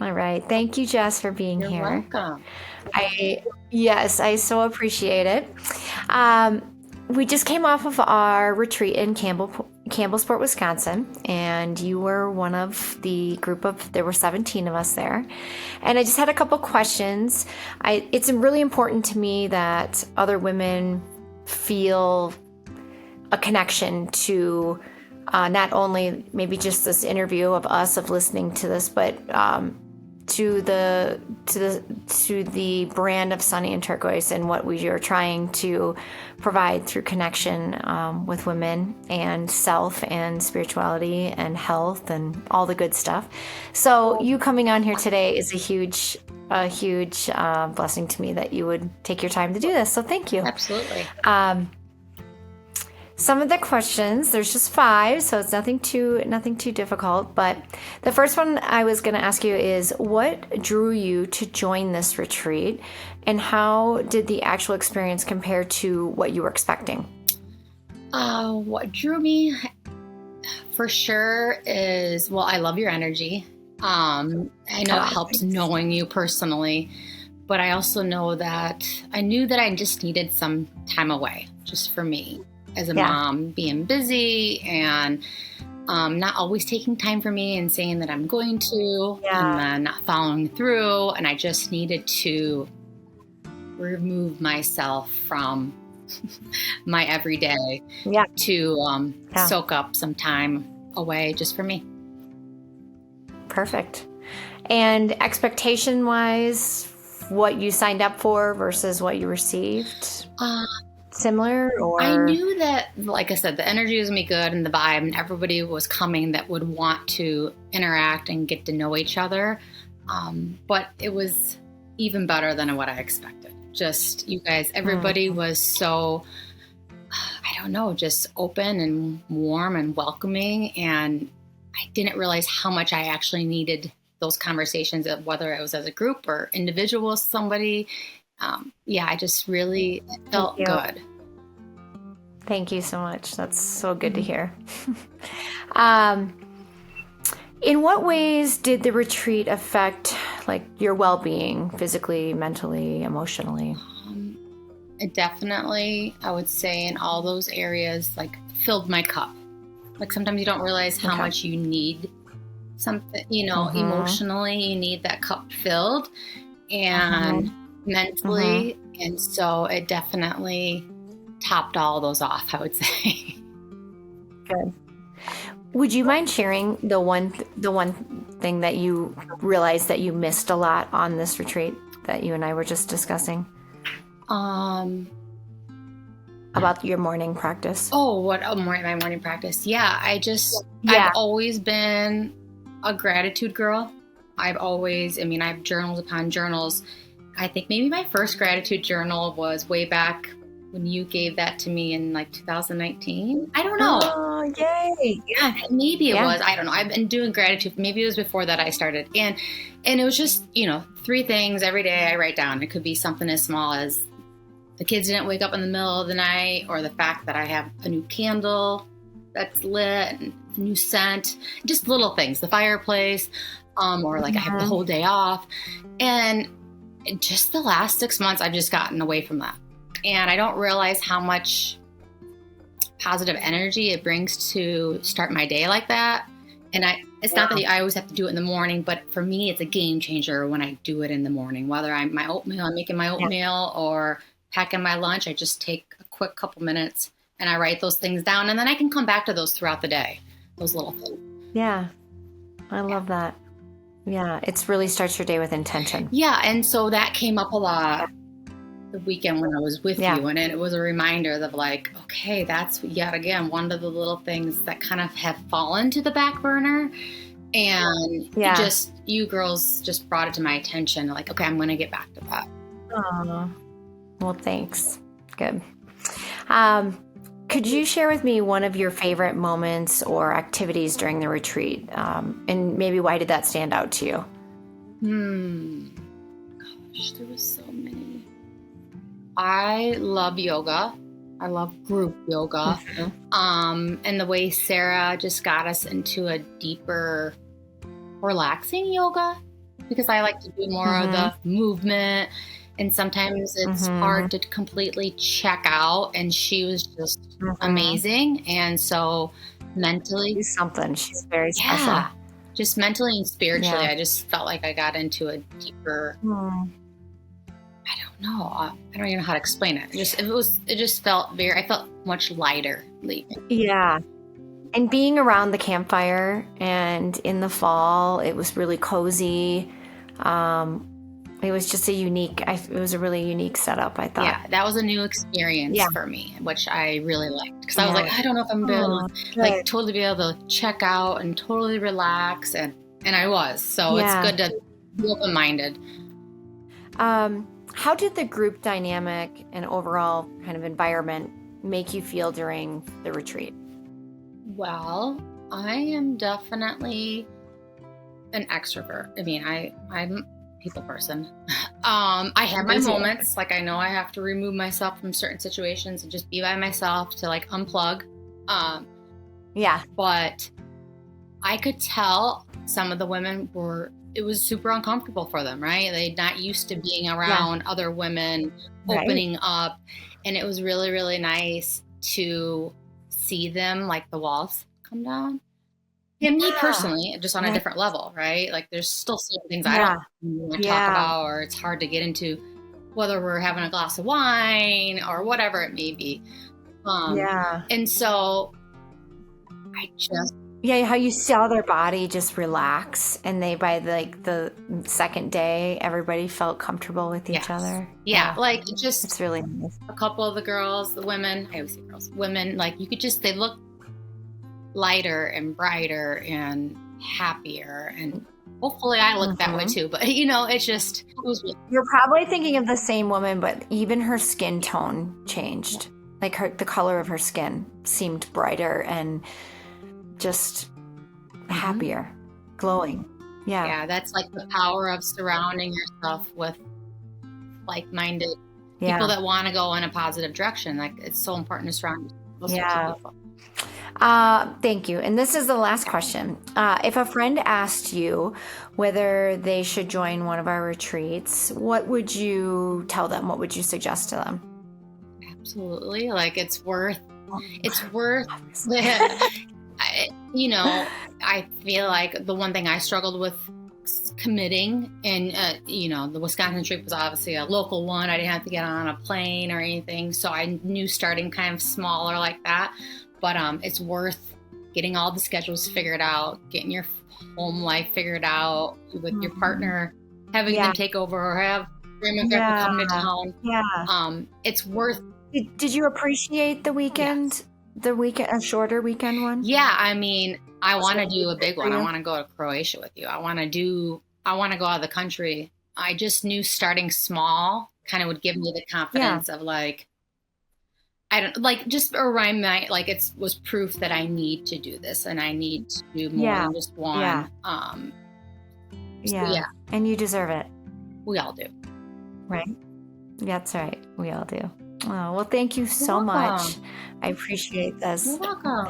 All right. Thank you, Jess, for being You're here. welcome. Yes, I so appreciate it. Um, we just came off of our retreat in Campbellsport, Wisconsin, and you were one of the group of, there were 17 of us there. And I just had a couple questions. It's really important to me that other women feel a connection to not only maybe just this interview of us of listening to this, but to the brand of Sunny and Turquoise and what we are trying to provide through connection with women and self and spirituality and health and all the good stuff. So you coming on here today is a huge blessing to me that you would take your time to do this. So thank you. Absolutely. Some of the questions, there's just 5, so it's nothing too difficult. But the first one I was going to ask you is, what drew you to join this retreat, and how did the actual experience compare to what you were expecting? What drew me for sure is, well, I love your energy. I know it helps knowing you personally, but I also know that I knew that I just needed some time away just for me. As a mom, being busy and not always taking time for me and saying that I'm going to, and then not following through. And I just needed to remove myself from my everyday to soak up some time away just for me. Perfect. And expectation-wise, what you signed up for versus what you received? Similar, or? I knew that, like I said, the energy was going to be good and the vibe, and everybody was coming that would want to interact and get to know each other. But it was even better than what I expected. Just, you guys, everybody was so, I don't know, just open and warm and welcoming. And I didn't realize how much I actually needed those conversations, whether it was as a group or individual with somebody. I just really felt good. Thank you so much. That's so good to hear. In what ways did the retreat affect, like, your well-being, physically, mentally, emotionally? It definitely, I would say, in all those areas, like, filled my cup. Like, sometimes you don't realize how much you need something, emotionally, you need that cup filled, and mentally. And so it definitely topped all those off, I would say. Good. Would you mind sharing the one thing that you realized that you missed a lot on this retreat that you and I were just discussing? About your morning practice. My morning practice. Yeah, I've always been a gratitude girl. I've journals upon journals. I think maybe my first gratitude journal was way back when you gave that to me in like 2019. I don't know. Oh, yay. Yeah, maybe it was. I don't know. I've been doing gratitude. Maybe it was before that I started. And it was just, 3 things every day I write down. It could be something as small as the kids didn't wake up in the middle of the night, or the fact that I have a new candle that's lit, and a new scent, just little things, the fireplace, or like I have the whole day off. And just the last 6 months, I've just gotten away from that. And I don't realize how much positive energy it brings to start my day like that. And it's not that I always have to do it in the morning, but for me, it's a game changer when I do it in the morning. Whether I'm making my oatmeal or packing my lunch, I just take a quick couple minutes and I write those things down. And then I can come back to those throughout the day, those little things. Yeah, I love that. Yeah, it really starts your day with intention. Yeah, and so that came up a lot the weekend when I was with you, and it was a reminder of like, okay, that's yet again one of the little things that kind of have fallen to the back burner, and you girls just brought it to my attention. Like, okay, I'm going to get back to that. Oh, well, thanks. Good. Could you share with me one of your favorite moments or activities during the retreat, and maybe why did that stand out to you? Gosh, there was so many. I love yoga. I love group yoga. And the way Sarah just got us into a deeper, relaxing yoga. because I like to do more of the movement. And sometimes it's hard to completely check out. And she was just amazing. And so mentally, She's something. She's very special. yeah, just mentally and spiritually, Yeah. I just felt like I got into a deeper, I don't know. I don't even know how to explain it. It just felt I felt much lighter leaving. Yeah. And being around the campfire and in the fall, it was really cozy. It was just it was a really unique setup, I thought. Yeah, that was a new experience for me, which I really liked. Because I was like, I don't know if I'm going to totally be able to check out and totally relax. And I was. So it's good to be open-minded. How did the group dynamic and overall kind of environment make you feel during the retreat? Well, I am definitely an extrovert. I mean, I'm a people person. I have my moments. Like, I know I have to remove myself from certain situations and just be by myself to like unplug. But I could tell some of the women it was super uncomfortable for them, right? They're not used to being around other women opening up. And it was really, really nice to see them, like the walls come down. And me personally, just on a different level, right? Like there's still certain things I don't want to talk about, or it's hard to get into, whether we're having a glass of wine or whatever it may be. And so I just... Yeah, how you saw their body just relax, and by the second day, everybody felt comfortable with each other. Yeah, like just... It's really nice. A couple of the girls, the women, I always say girls, women, like you could just, they look lighter and brighter and happier, and hopefully I look that way too, but it was... You're probably thinking of the same woman, but even her skin tone changed. Like the color of her skin seemed brighter and just happier, glowing. Yeah, that's like the power of surrounding yourself with like-minded people that want to go in a positive direction. Like, it's so important to surround yourself with people. Thank you. And this is the last question. If a friend asked you whether they should join one of our retreats, what would you tell them? What would you suggest to them? Absolutely. Like, it's worth I feel like the one thing I struggled with committing, and the Wisconsin trip was obviously a local one. I didn't have to get on a plane or anything, so I knew starting kind of smaller like that. But it's worth getting all the schedules figured out, getting your home life figured out with your partner, having them take over, or have grandma come to town. It's worth. Did you appreciate the weekend? Yes. The weekend, a shorter weekend one? Yeah, I mean, I want to do a big one. I want to go to Croatia with you. I want to go out of the country. I just knew starting small kind of would give me the confidence of like, I don't like just around my, like it was proof that I need to do this and I need to do more than just one. And you deserve it. We all do. Right? That's right. We all do. Oh, well, thank you so much. I appreciate this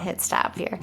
hit stop here.